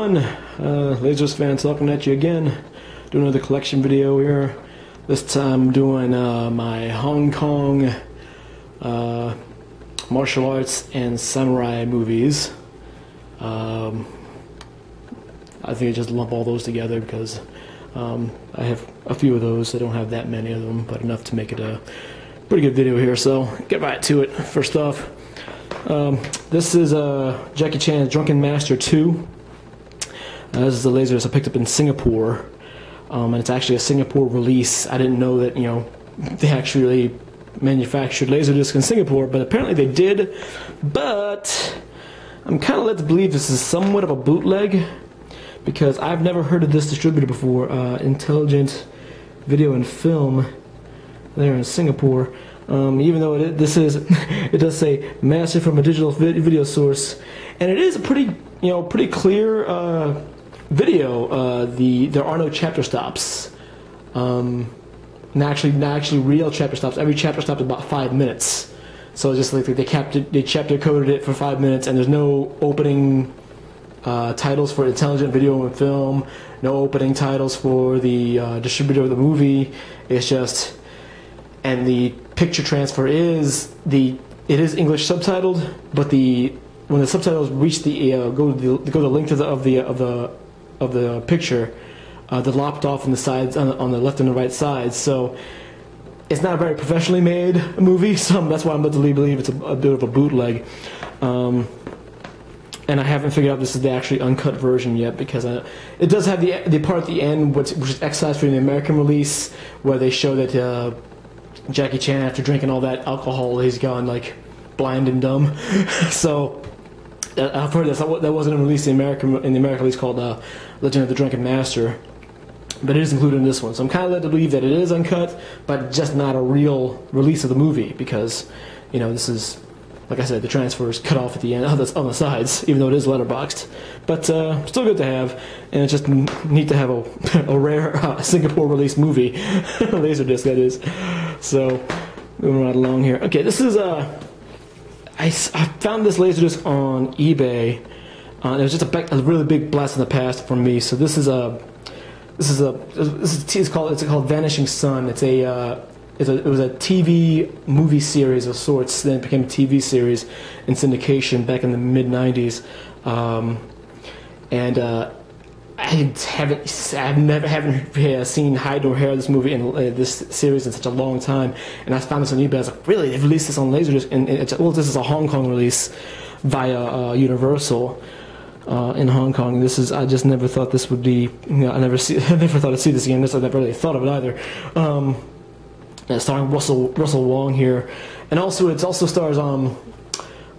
everyone, Laserdisc fan talking at you again. Doing another collection video here. This time doing my Hong Kong martial arts and samurai movies. I think I just lump all those together because I have a few of those. I don't have that many of them, but enough to make it a pretty good video here. So get right to it. First off, this is Jackie Chan's Drunken Master 2. This is the Laserdisc I picked up in Singapore, and it's actually a Singapore release. I didn't know that, you know, they actually manufactured Laserdisc in Singapore, but apparently they did. But I'm kind of led to believe this is somewhat of a bootleg, because I've never heard of this distributor before. Intelligent Video and Film there in Singapore. Even though this is, it does say mastered from a digital video source, and it is a pretty, pretty clear video. There are no chapter stops. Not actually real chapter stops. Every chapter stop is about 5 minutes. So just like they chapter coded it for 5 minutes, and there's no opening titles for Intelligent Video and Film, no opening titles for the distributor of the movie. It's just, and the picture transfer is it is English subtitled, but when the subtitles reach the go to the length of the picture, they're lopped off on the sides, on the left and the right sides. So it's not a very professionally made movie. So that's why I'm led to believe it's a bit of a bootleg. And I haven't figured out this is the actually uncut version yet, because it does have the part at the end which is excised from the American release, where they show that Jackie Chan, after drinking all that alcohol, he's gone like blind and dumb. So I've heard that wasn't released in the American release, called Legend of the Drunken Master, but it is included in this one. So I'm kind of led to believe that it is uncut, but just not a real release of the movie, because this is, like I said, the transfer is cut off at the end on the sides, even though it is letterboxed. But still good to have, and it's just neat to have a rare Singapore released movie, Laserdisc that is. So moving right along here. Okay, this is I found this Laserdisc on eBay. It was just a really big blast in the past for me. So it's called Vanishing Sun. It was a TV movie series of sorts. Then it became a TV series in syndication back in the mid-90s. I haven't seen hide nor hair of this movie in this series in such a long time, and I found this on eBay. I was like, really? They've released this on Laserdisc? And this is a Hong Kong release via Universal in Hong Kong. I just never thought this would be. I never thought I'd see this again. I never really thought of it either. Starring Russell Wong here, and also it also stars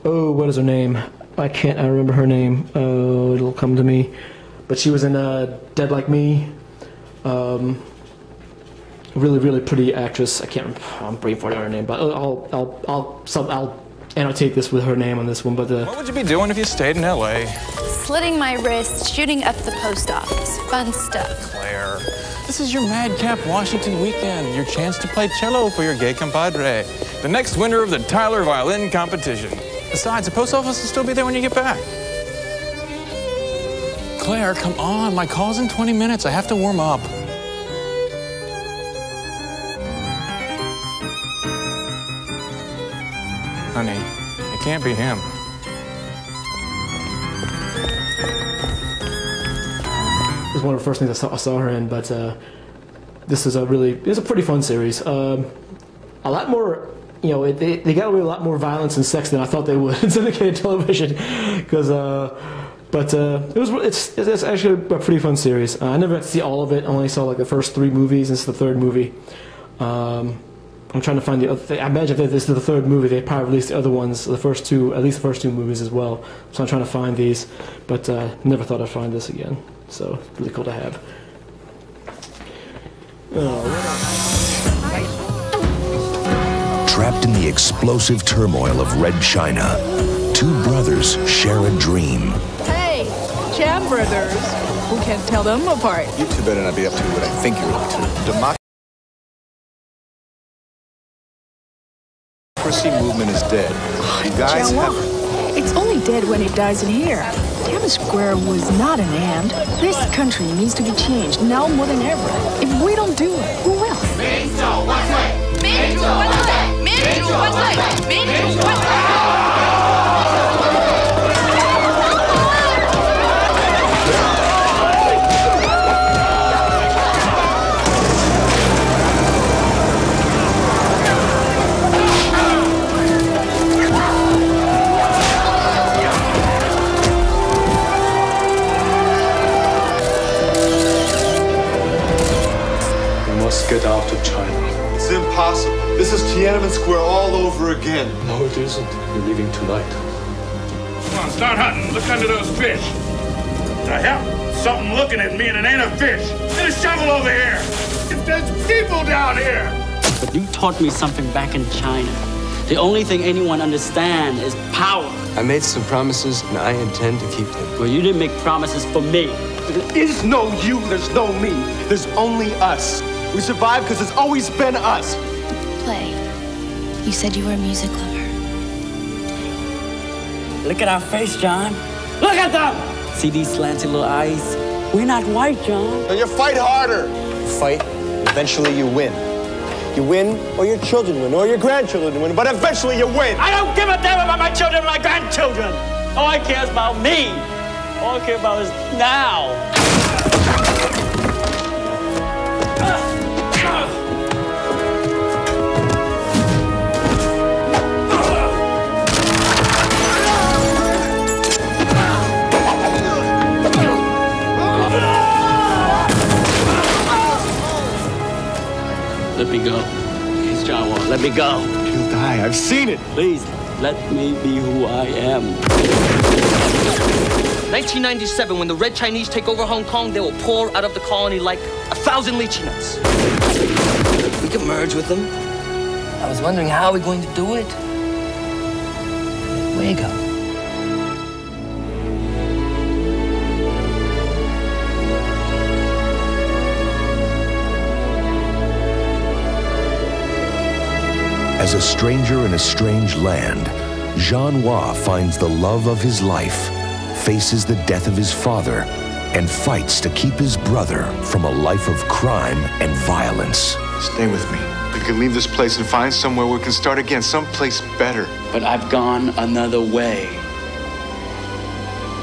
what is her name? I remember her name. It'll come to me. But she was in Dead Like Me. Really pretty actress. I can't remember. I'm brain farting on her name, but I'll annotate this with her name on this one. But what would you be doing if you stayed in L.A.? Slitting my wrist, shooting up the post office. Fun stuff. Claire, this is your Madcap Washington weekend. Your chance to play cello for your gay compadre. The next winner of the Tyler Violin competition. Besides, the post office will still be there when you get back. Claire, come on. My call's in 20 minutes. I have to warm up. Honey, it can't be him. It was one of the first things I saw her in, but this is it's a pretty fun series. A lot more, they got away with a lot more violence and sex than I thought they would in syndicated television, because it's actually a pretty fun series. I never got to see all of it. I only saw like the first 3 movies. This is the 3rd movie. I'm trying to find the other thing. I imagine if this is the 3rd movie, they probably released the other ones, at least the first 2 movies as well. So I'm trying to find these, but never thought I'd find this again. So really cool to have. Trapped in the explosive turmoil of Red China, 2 brothers share a dream. Hey, Jam Brothers. We can't tell them apart. You two better not be up to what I think you're up to. Democracy movement is dead. You guys have... It's only dead when it dies in here. Tiananmen Square was not an and. This country needs to be changed now more than ever. If we don't do it, who will? 民主万岁！民主万岁！民主万岁！民主万岁！ Get out of China. It's impossible. This is Tiananmen Square all over again. No, it isn't. You're leaving tonight. Come on, start hunting. Look under those fish. What the hell? Something looking at me and it ain't a fish. Get a shovel over here. If there's people down here. But you taught me something back in China. The only thing anyone understands is power. I made some promises and I intend to keep them. Well, you didn't make promises for me. There is no you, there's no me. There's only us. We survived because it's always been us. Play. You said you were a music lover. Look at our face, John. Look at them! See these slanty little eyes? We're not white, John. And you fight harder. You fight, eventually you win. You win, or your children win, or your grandchildren win, but eventually you win. I don't give a damn about my children and my grandchildren. All I care is about me. All I care about is now. Let me go. It's John Wall. Let me go. You'll die. I've seen it. Please, let me be who I am. 1997, when the Red Chinese take over Hong Kong, they will pour out of the colony like 1,000 lychee nuts. We can merge with them. I was wondering how we're going to do it. Where you go? As a stranger in a strange land, Jean Hua finds the love of his life, faces the death of his father, and fights to keep his brother from a life of crime and violence. Stay with me. We can leave this place and find somewhere we can start again, someplace better. But I've gone another way.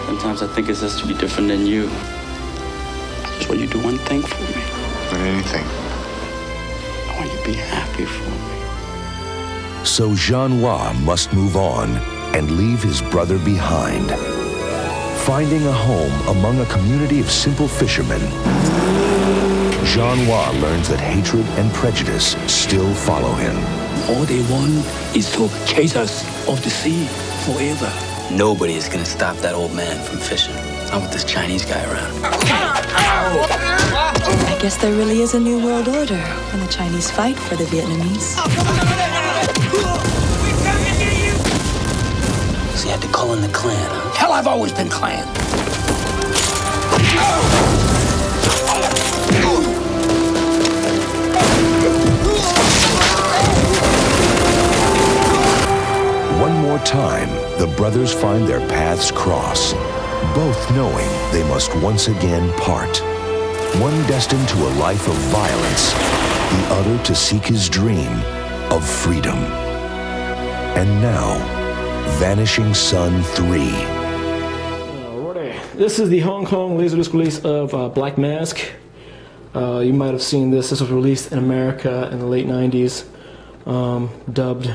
Sometimes I think it's just to be different than you. I just want you to do one thing for me. Not anything. I want you to be happy for me. So Jean Hua must move on and leave his brother behind. Finding a home among a community of simple fishermen, Jean Hua learns that hatred and prejudice still follow him. All they want is to chase us off the sea forever. Nobody is going to stop that old man from fishing. Not with this Chinese guy around. I guess there really is a new world order when the Chinese fight for the Vietnamese. So you had to call in the clan, huh? Hell, I've always been clan. One more time, the brothers find their paths cross, both knowing they must once again part. One destined to a life of violence, the other to seek his dream of freedom. And now, Vanishing Son 3. Alrighty, this is the Hong Kong Laserdisc release of Black Mask. You might have seen this. This was released in America in the late 90s, dubbed.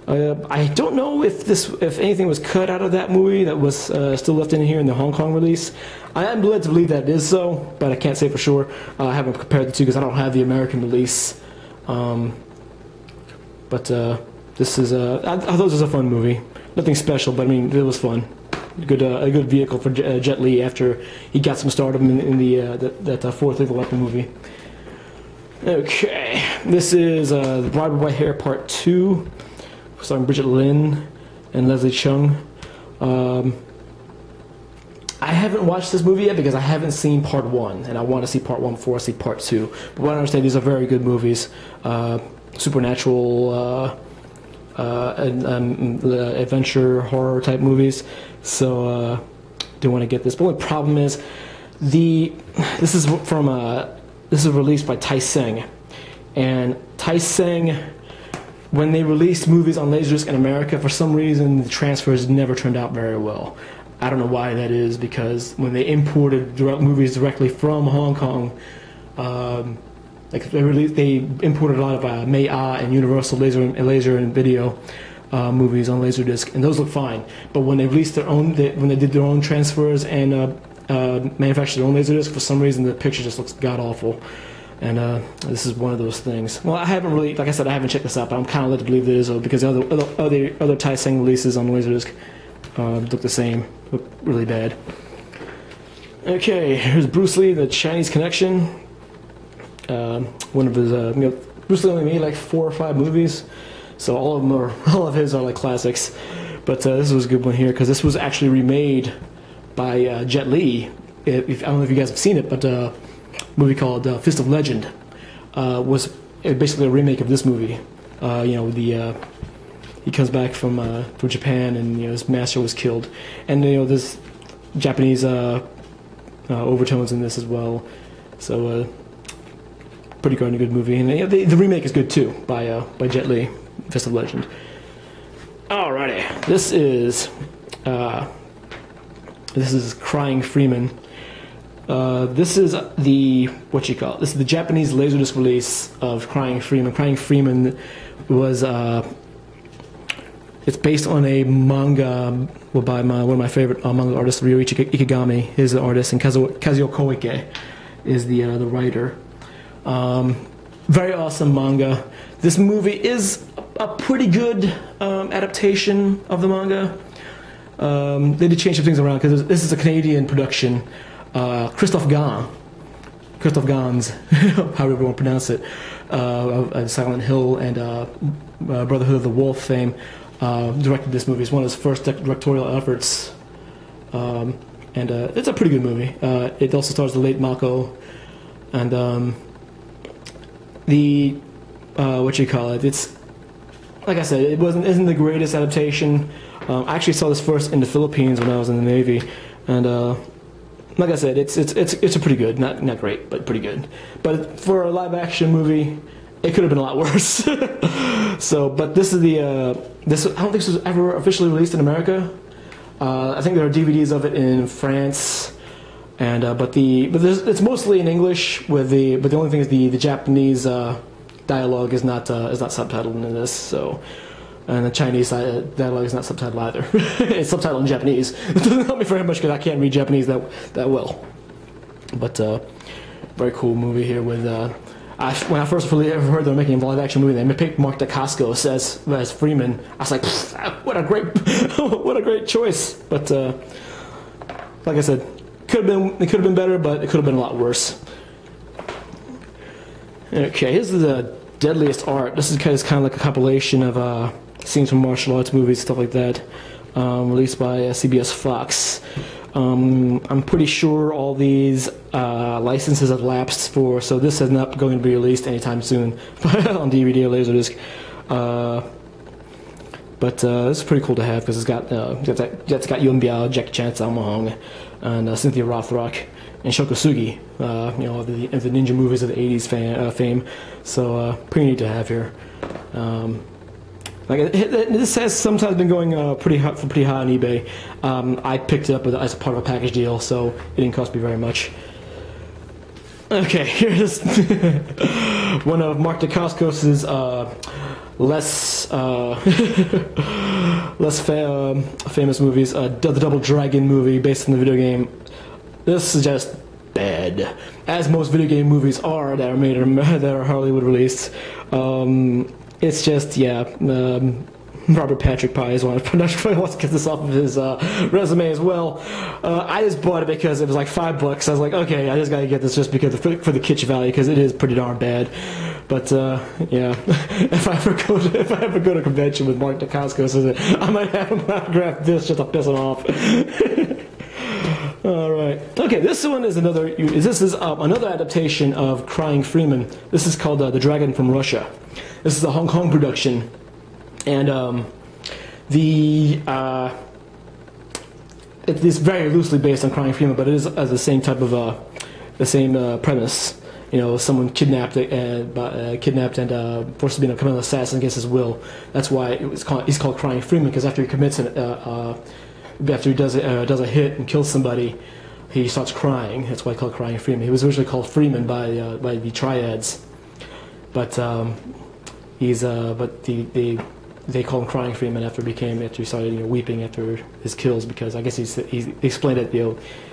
I don't know if anything was cut out of that movie that was still left in here in the Hong Kong release. I am led to believe that it is so, but I can't say for sure. I haven't compared the two because I don't have the American release. But this is I thought this was a fun movie. Nothing special, but I mean it was fun. A good vehicle for Jet Li after he got some stardom in that fourth Lethal Weapon movie. Okay, this is The Bride with White Hair Part 2. Starring Bridget Lin and Leslie Chung. I haven't watched this movie yet because I haven't seen Part 1, and I want to see Part 1 before I see Part 2. But what I understand, these are very good movies. Supernatural, adventure, horror type movies. So do want to get this. The only problem is this is released by Tai-Seng, and Tai-Seng, when they released movies on Laserdisc in America, for some reason the transfers never turned out very well. I don't know why that is, because when they imported movies directly from Hong Kong, they imported a lot of Mei-Ah and Universal laser and video movies on Laserdisc, and those look fine. But when they released when they did their own transfers and manufactured their own Laserdisc, for some reason the picture just looks god awful. And this is one of those things. Well, I haven't really, like I said, I haven't checked this out, but I'm kind of led to believe it is, because other Tai-Seng releases on Laserdisc look the same, look really bad. Okay, here's Bruce Lee, The Chinese Connection. One of his, Bruce Lee only made like 4 or 5 movies, so all of his are like classics. But this was a good one here, because this was actually remade by Jet Li. I don't know if you guys have seen it, but movie called Fist of Legend was basically a remake of this movie. He comes back from Japan, and his master was killed, and there's Japanese overtones in this as well. So pretty darn good movie, and the remake is good too by Jet Li, Fist of Legend. Alrighty, this is Crying Freeman. This is this is the Japanese Laserdisc release of Crying Freeman. Crying Freeman was it's based on a manga by one of my favorite manga artists, Ryoichi Ikegami is the artist, and Kazuo Koike is the writer. Very awesome manga. This movie is a pretty good adaptation of the manga. They did change some things around, because this is a Canadian production. Christophe Gans, however you want to pronounce it, of Silent Hill and Brotherhood of the Wolf fame, directed this movie. It's one of his first directorial efforts, and it's a pretty good movie. It also stars the late Mako, and it's, like I said, isn't the greatest adaptation. I actually saw this first in the Philippines when I was in the Navy, and like I said, it's a pretty good, not great, but pretty good. But for a live action movie, it could have been a lot worse. But this is I don't think this was ever officially released in America. I think there are DVDs of it in France, and it's mostly in English. But the only thing is the Japanese dialogue is not subtitled in this. So. And the Chinese dialogue is not subtitled either. It's subtitled in Japanese. It doesn't help me very much, because I can't read Japanese that well. But very cool movie here. When I first heard they were making a live-action movie, they picked Mark Dacascos as Freeman. I was like, what a great choice. But like I said, it could have been better, but it could have been a lot worse. Okay, here's the Deadliest Art. This is kind of like a compilation of scenes from martial arts movies, stuff like that, released by CBS Fox. I'm pretty sure all these licenses have lapsed so this is not going to be released anytime soon on DVD or Laserdisc. But it's pretty cool to have, because it's got Yuen Biao, Jackie Chan, Sammo Hung, and Cynthia Rothrock, and Shoko Sugi, the ninja movies of the 80s fame. So pretty neat to have here. This has sometimes been going pretty high on eBay. I picked it up as part of a package deal, so it didn't cost me very much. Okay, here's one of Mark Dacascos' less famous movies, the Double Dragon movie based on the video game. This is just bad, as most video game movies are that are Hollywood released. It's just, Robert Patrick probably wants to get this off of his resume as well. I just bought it because it was like $5. I was like, okay, I just gotta get this just because for the kitsch value, because it is pretty darn bad. But if I ever go to a convention with Mark Dacascos, I might have him autograph this just to piss him off. All right. Okay, this one is another adaptation of Crying Freeman. This is called The Dragon from Russia. This is a Hong Kong production, and it's very loosely based on Crying Freeman, but it is the same type of premise. You know, someone kidnapped and forced to be a criminal assassin against his will. That's why he's called Crying Freeman, because after he commits after he does a hit and kills somebody, he starts crying. That's why he called Crying Freeman. He was originally called Freeman by the Triads, but they call him Crying Freeman after he started weeping after his kills, because I guess he explained it,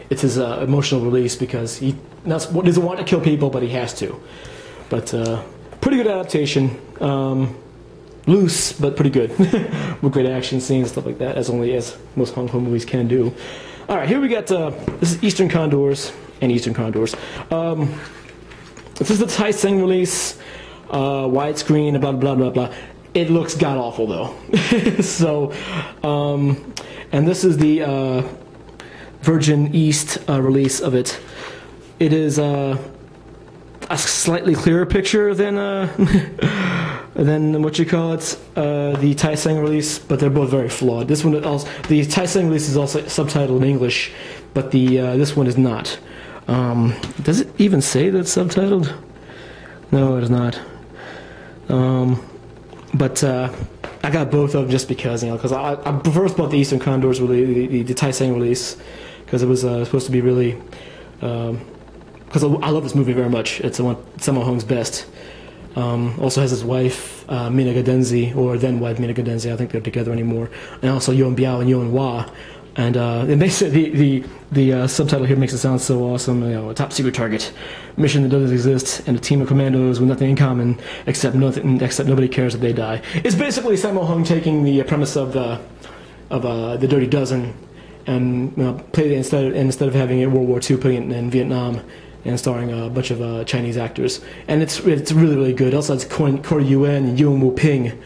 it's his emotional release, because he doesn't want to kill people, but he has to. But pretty good adaptation, loose but pretty good, with great action scenes, stuff like that, as most Hong Kong movies can do. All right, here we got this is Eastern Condors and Eastern Condors. This is the Tai Seng release, widescreen, blah blah blah blah. It looks god awful though. So, and this is the Virgin East release of it. It is a slightly clearer picture than what you call it, the Tai Seng release, but they're both very flawed. This one also, the Tai Seng release is also subtitled in English, but this one is not. Does it even say that it's subtitled? No, it is not. But I got both of them just because, because I prefer both the Eastern Condors release, the Tai Seng release, because it was supposed to be really, because I love this movie very much. It's Sammo Hung's best. Also has his wife, Mina Gadenzi, or then wife Mina Gadenzi. I think they're together anymore. And also Yoon Biao and Yoon Wah. And it makes it, the subtitle here makes it sound so awesome. A top secret target, mission that doesn't exist, and a team of commandos with nothing in common except nobody cares if they die. It's basically Sammo Hung taking the premise of the Dirty Dozen and played it instead of having it in World War II, putting it in Vietnam and starring a bunch of Chinese actors. And it's really, really good. Also has Corey Yuen and Yuen Wu Ping.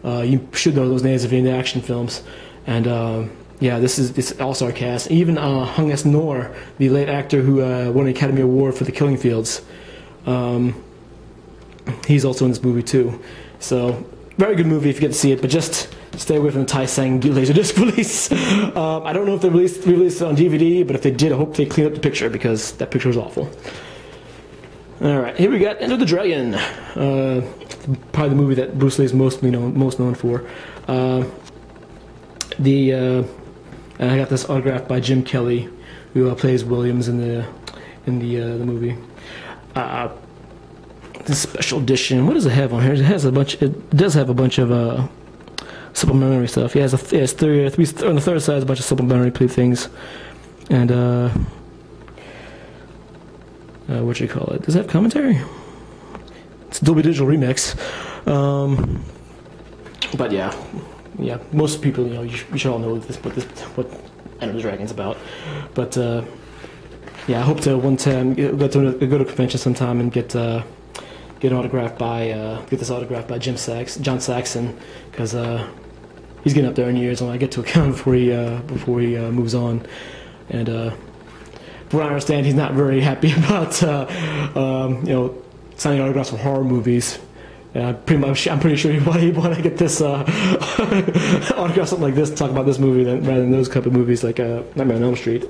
You should know those names if you're into action films. And yeah, this all-star cast. Even Hung S. Nor, the late actor who won an Academy Award for The Killing Fields, he's also in this movie too. So very good movie if you get to see it, but just stay away from the Tai Seng Laserdisc release. I don't know if they released it on DVD, but if they did, I hope they clean up the picture, because that picture is awful. All right, here we got Enter the Dragon, probably the movie that Bruce Lee is most known for. I got this autographed by Jim Kelly, who plays Williams in the movie. The special edition. What does it have on here? It does have a bunch of supplementary stuff. Yeah, it has three on the third side is a bunch of supplementary things, and what you call it? Does it have commentary? It's a Dolby Digital remix. But yeah, most people, you should all know what Enter the Dragon's about. But yeah, I hope to one time go to a convention sometime and get this autographed by John Saxon, because he's getting up there in years, and I get to account before he moves on. And from what I understand, he's not very happy about signing autographs for horror movies. I'm pretty sure he want to get this autograph something like this to talk about this movie rather than those couple of movies like Nightmare on Elm Street.